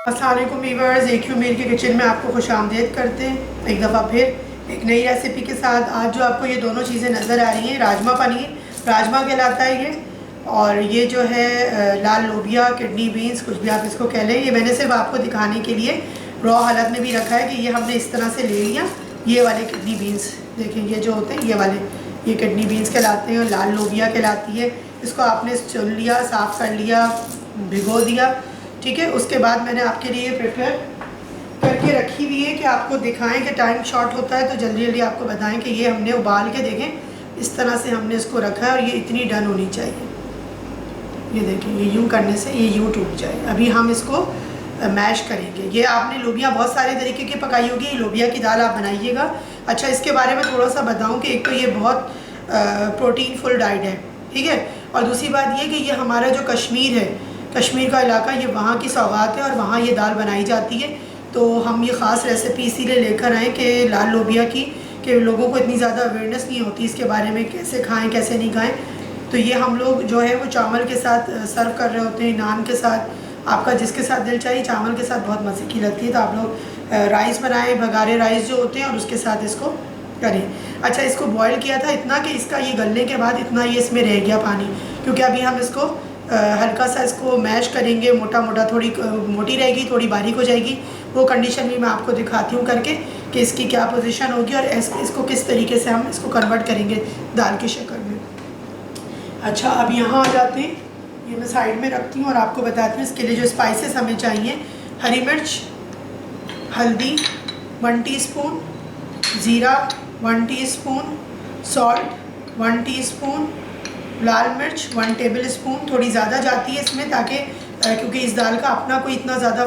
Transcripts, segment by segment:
अस्सलाम वालेकुम वीवर्स, एक मीर के किचन में आपको खुशामदीद करते हैं एक दफ़ा फिर एक नई रेसिपी के साथ। आज जो आपको ये दोनों चीज़ें नज़र आ रही हैं, राजमा पनीर, राजमा कहलाता है ये, और ये जो है लाल लोबिया, किडनी बीन्स, कुछ भी आप इसको कह लें। ये मैंने सिर्फ आपको दिखाने के लिए रॉ हालत में भी रखा है कि ये हमने इस तरह से ले लिया। ये वाले किडनी बीन्स देखें, ये जो होते हैं ये वाले, ये किडनी बीन्स कहलाते हैं और लाल लोबिया कहलाती है। इसको आपने चुन लिया, साफ़ कर लिया, भिगो दिया, ठीक है। उसके बाद मैंने आपके लिए प्रिपेयर करके रखी हुई है कि आपको दिखाएं कि टाइम शॉर्ट होता है तो जल्दी जल्दी आपको बताएं कि ये हमने उबाल के देखें इस तरह से हमने इसको रखा है और ये इतनी डन होनी चाहिए। ये देखें, ये यूँ करने से ये यूँ टूट जाए। अभी हम इसको मैश करेंगे। ये आपने लोबिया बहुत सारे तरीके की पकाई होगी, लोबिया की दाल आप बनाइएगा। अच्छा, इसके बारे में थोड़ा सा बताऊँ कि एक तो ये बहुत प्रोटीन फुल डाइट है, ठीक है, और दूसरी बात ये कि ये हमारा जो कश्मीर है, कश्मीर का इलाका, ये वहाँ की सौगात है और वहाँ ये दाल बनाई जाती है। तो हम ये ख़ास रेसिपी इसीलिए लेकर आएँ कि लाल लोबिया की, कि लोगों को इतनी ज़्यादा अवेयरनेस नहीं होती इसके बारे में, कैसे खाएं कैसे नहीं खाएं। तो ये हम लोग जो है वो चावल के साथ सर्व कर रहे होते हैं, नान के साथ, आपका जिसके साथ दिल चाहिए, चावल के साथ बहुत मज़े की लगती है। तो आप लोग राइस बनाएँ, भगारे राइस जो होते हैं, और उसके साथ इसको करें। अच्छा, इसको बॉयल किया था इतना कि इसका ये गलने के बाद इतना ये इसमें रह गया पानी, क्योंकि अभी हम इसको हल्का सा इसको मैश करेंगे, मोटा मोटा, थोड़ी मोटी रहेगी, थोड़ी बारीक हो जाएगी। वो कंडीशन भी मैं आपको दिखाती हूँ करके कि इसकी क्या पोजीशन होगी और इसको किस तरीके से हम इसको कन्वर्ट करेंगे दाल की शक्ल में। अच्छा, अब यहाँ आ जाते हैं, ये मैं साइड में रखती हूँ और आपको बताती हूँ इसके लिए जो स्पाइसेस हमें चाहिए। हरी मिर्च, हल्दी 1 टीस्पून, ज़ीरा 1 टीस्पून, सॉल्ट 1 टीस्पून, लाल मिर्च 1 टेबल स्पून। थोड़ी ज़्यादा जाती है इसमें, ताकि क्योंकि इस दाल का अपना कोई इतना ज़्यादा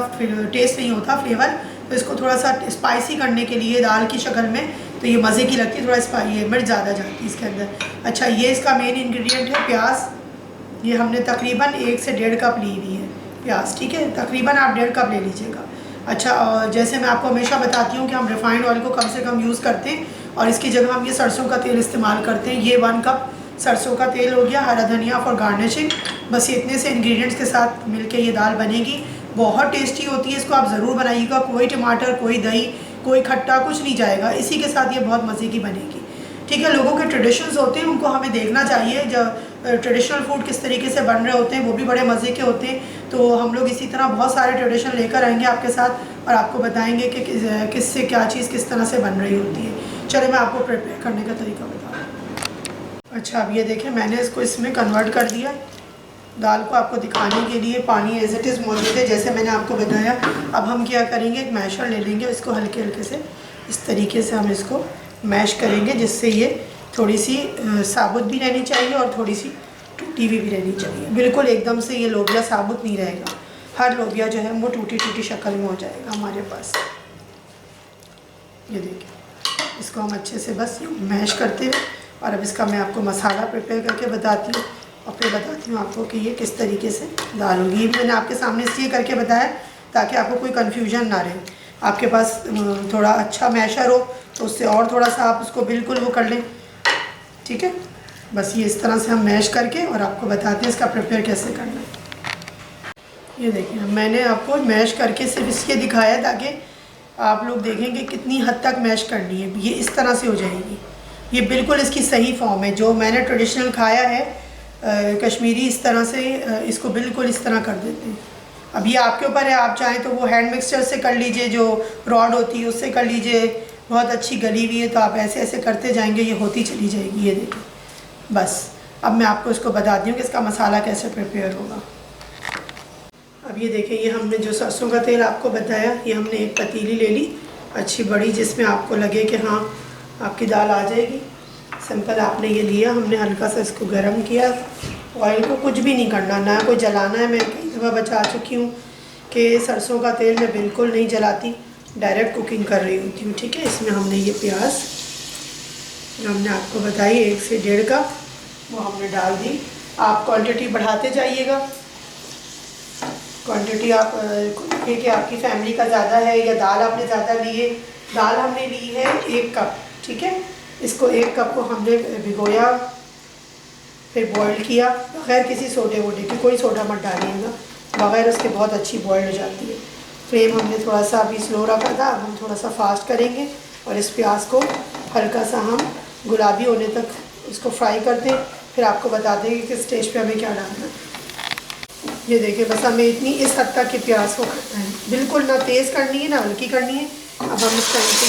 टेस्ट नहीं होता, फ्लेवर, तो इसको थोड़ा सा स्पाइसी करने के लिए दाल की शक्ल में तो ये मज़े की लगती है, थोड़ा ये मिर्च ज़्यादा जाती है इसके अंदर। अच्छा, ये इसका मेन इंग्रेडिएंट है प्याज। ये हमने तकरीबन 1 से 1.5 कप ली हुई है प्याज, ठीक है, तकरीबन आप 1.5 कप ले लीजिएगा। अच्छा, और जैसे मैं आपको हमेशा बताती हूँ कि हम रिफाइंड ऑयल को कम से कम यूज़ करते हैं और इसकी जगह हम ये सरसों का तेल इस्तेमाल करते हैं। ये 1 कप सरसों का तेल हो गया, हरा धनिया फॉर गार्निशिंग। बस ये इतने से इंग्रेडिएंट्स के साथ मिलके ये दाल बनेगी, बहुत टेस्टी होती है। इसको आप ज़रूर बनाइएगा, कोई टमाटर, कोई दही, कोई खट्टा कुछ नहीं जाएगा, इसी के साथ ये बहुत मज़े की बनेगी, ठीक है। लोगों के ट्रेडिशंस होते हैं, उनको हमें देखना चाहिए, जब ट्रेडिशनल फूड किस तरीके से बन रहे होते हैं, वो भी बड़े मज़े के होते हैं। तो हम लोग इसी तरह बहुत सारे ट्रेडिशन लेकर आएंगे आपके साथ और आपको बताएंगे कि किससे क्या चीज़ किस तरह से बन रही होती है। चलो मैं आपको प्रिपेयर करने का तरीका बता दूँ। अच्छा, अब ये देखें, मैंने इसको इसमें कन्वर्ट कर दिया। दाल को आपको दिखाने के लिए पानी एज इट इज़ मौजूद है, जैसे मैंने आपको बताया। अब हम क्या करेंगे, एक मैशर ले लेंगे, इसको हल्के हल्के से इस तरीके से हम इसको मैश करेंगे, जिससे ये थोड़ी सी साबुत भी रहनी चाहिए और थोड़ी सी टूटी हुई भी रहनी चाहिए। बिल्कुल एकदम से ये लोबिया साबुत नहीं रहेगा, हर लोबिया जो है वो टूटी टूटी शक्ल में हो जाएगा हमारे पास। ये देखिए, इसको हम अच्छे से बस मैश करते हुए, और अब इसका मैं आपको मसाला प्रिपेयर करके बताती हूँ और फिर बताती हूँ आपको कि ये किस तरीके से दाल होगी। मैंने आपके सामने इसलिए करके बताया ताकि आपको कोई कन्फ्यूजन ना रहे। आपके पास थोड़ा अच्छा मैशर हो तो उससे और थोड़ा सा आप उसको बिल्कुल वो कर लें, ठीक है। बस ये इस तरह से हम मैश करके और आपको बताते हैं इसका प्रिपेयर कैसे करना है। ये देखिए, मैंने आपको मैश करके सिर्फ इसलिए दिखाया ताकि आप लोग देखें कि कितनी हद तक मैश करनी है। ये इस तरह से हो जाएगी, ये बिल्कुल इसकी सही फॉर्म है जो मैंने ट्रेडिशनल खाया है कश्मीरी, इस तरह से इसको बिल्कुल इस तरह कर देते हैं। अब ये आपके ऊपर है, आप चाहें तो वो हैंड मिक्सचर से कर लीजिए, जो रॉड होती है उससे कर लीजिए, बहुत अच्छी गली हुई है तो आप ऐसे ऐसे करते जाएंगे, ये होती चली जाएगी। ये देखिए, बस अब मैं आपको इसको बताती हूँ कि इसका मसाला कैसे प्रिपेयर होगा। अब ये देखिए, ये हमने जो सरसों का तेल आपको बताया, ये हमने एक पतीली ले ली अच्छी बड़ी, जिसमें आपको लगे कि हाँ आपकी दाल आ जाएगी। सिंपल आपने ये लिया, हमने हल्का सा इसको गर्म किया। ऑयल को कुछ भी नहीं करना, ना कोई जलाना है। मैं कई दफ़ा बचा चुकी हूँ कि सरसों का तेल मैं बिल्कुल नहीं जलाती, डायरेक्ट कुकिंग कर रही होती हूँ, ठीक है। इसमें हमने ये प्याज हमने आपको बताई 1 से 1.5 कप, वो हमने डाल दी। आप क्वांटिटी बढ़ाते जाइएगा, क्वांटिटी आप देखिए कि आपकी फैमिली का ज़्यादा है या दाल आपने ज़्यादा ली है। दाल हमने ली है 1 कप, ठीक है। इसको 1 कप को हमने भिगोया, फिर बॉईल किया बग़ैर किसी सोडे वोडे के, कोई सोडा मत डालिएगा, बग़ैर उसके बहुत अच्छी बॉईल हो जाती है। फ्लेम हमने थोड़ा सा अभी स्लो रखा था, अब हम थोड़ा सा फास्ट करेंगे और इस प्याज को हल्का सा हम गुलाबी होने तक इसको फ्राई कर दें। फिर आपको बता देंगे कि किस स्टेज पे हमें क्या डालना है। ये देखिए, बस हमें इतनी इस हद तक के प्याज को करना है, बिल्कुल ना तेज़ करनी है ना हल्की करनी है। अब हम इस टाइम पे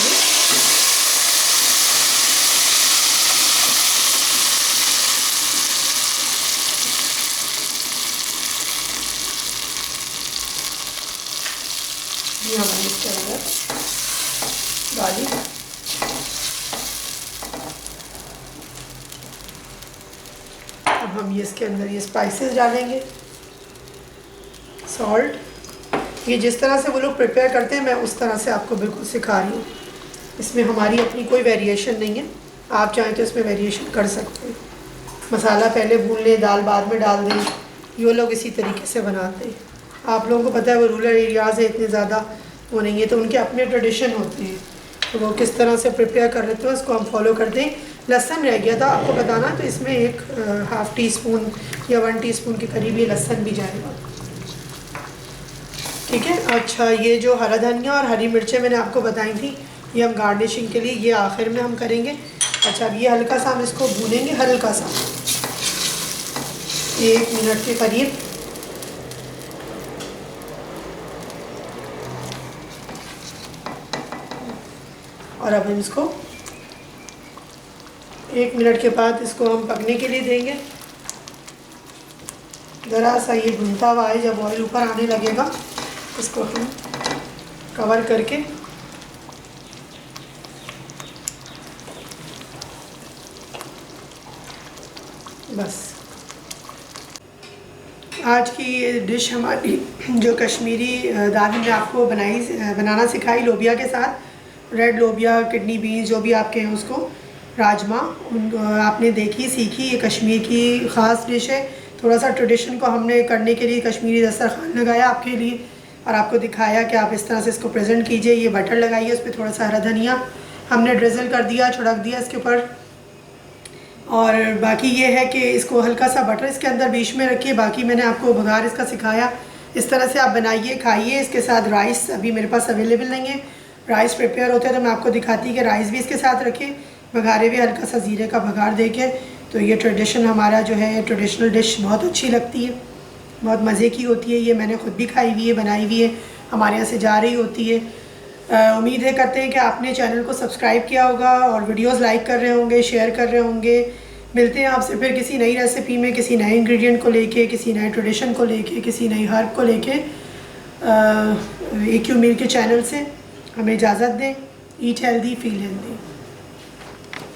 ये हमारे इसके अंदर डाली। अब हम ये इसके अंदर ये स्पाइसेस डालेंगे, सॉल्ट। ये जिस तरह से वो लोग प्रिपेयर करते हैं मैं उस तरह से आपको बिल्कुल सिखा रही हूँ। इसमें हमारी अपनी कोई वेरिएशन नहीं है, आप चाहें तो इसमें वेरिएशन कर सकते हैं। मसाला पहले भून लें, दाल बाद में डाल दें, ये लोग इसी तरीके से बनाते हैं। आप लोगों को पता है वो रूरल एरियाज़ है, इतने ज़्यादा वो नहीं है, तो उनके अपने ट्रेडिशन होते हैं, तो वो किस तरह से प्रिपेयर कर लेते हैं उसको हम फॉलो करते हैं। लहसुन रह गया था आपको बताना, तो इसमें एक हाफ़ टी स्पून या 1 टीस्पून के करीब ये लहसुन भी जाएगा, ठीक है। अच्छा, ये जो हरा धनिया और हरी मिर्चें मैंने आपको बताई थी, ये हम गार्निशिंग के लिए ये आखिर में हम करेंगे। अच्छा, अब ये हल्का सा हम इसको भूनेंगे, हल्का सा 1 मिनट के करीब। और अब हम इसको 1 मिनट के बाद इसको हम पकने के लिए देंगे। ज़रा सा ये भुनता हुआ है, जब ऑयल ऊपर आने लगेगा इसको हम कवर करके बस। आज की ये डिश हमारी जो कश्मीरी दाल हमने आपको बनाना सिखाई लोबिया के साथ, रेड लोबिया, किडनी बीन्स, जो भी आपके हैं उसको, राजमा, आपने देखी सीखी। ये कश्मीर की ख़ास डिश है। थोड़ा सा ट्रेडिशन को हमने करने के लिए कश्मीरी दस्तरखान लगाया आपके लिए और आपको दिखाया कि आप इस तरह से इसको प्रेजेंट कीजिए। ये बटर लगाइए, उस पर थोड़ा सा हरा धनिया हमने ड्रिज़ल कर दिया, छिड़क दिया इसके ऊपर। और बाकी ये है कि इसको हल्का सा बटर इसके अंदर बीच में रखिए। बाकी मैंने आपको बघार इसका सिखाया, इस तरह से आप बनाइए, खाइए। इसके साथ राइस अभी मेरे पास अवेलेबल नहीं है, राइस प्रिपेयर होते हैं तो मैं आपको दिखाती कि राइस भी इसके साथ रखें, बघारे भी हल्का सा ज़ीरे का बघार देके। तो ये ट्रेडिशन हमारा जो है ट्रेडिशनल डिश बहुत अच्छी लगती है, बहुत मज़े की होती है। ये मैंने ख़ुद भी खाई हुई है, बनाई हुई है, हमारे यहाँ से जा रही होती है। उम्मीद है करते हैं कि आपने चैनल को सब्सक्राइब किया होगा और वीडियोस लाइक कर रहे होंगे, शेयर कर रहे होंगे। मिलते हैं आपसे फिर किसी नई रेसिपी में, किसी नए इंग्रेडिएंट को लेके, किसी नए ट्रेडिशन को लेके, किसी नई हर्ब को लेके। AQ मील के चैनल से हमें इजाज़त दें। Eat healthy, feel healthy.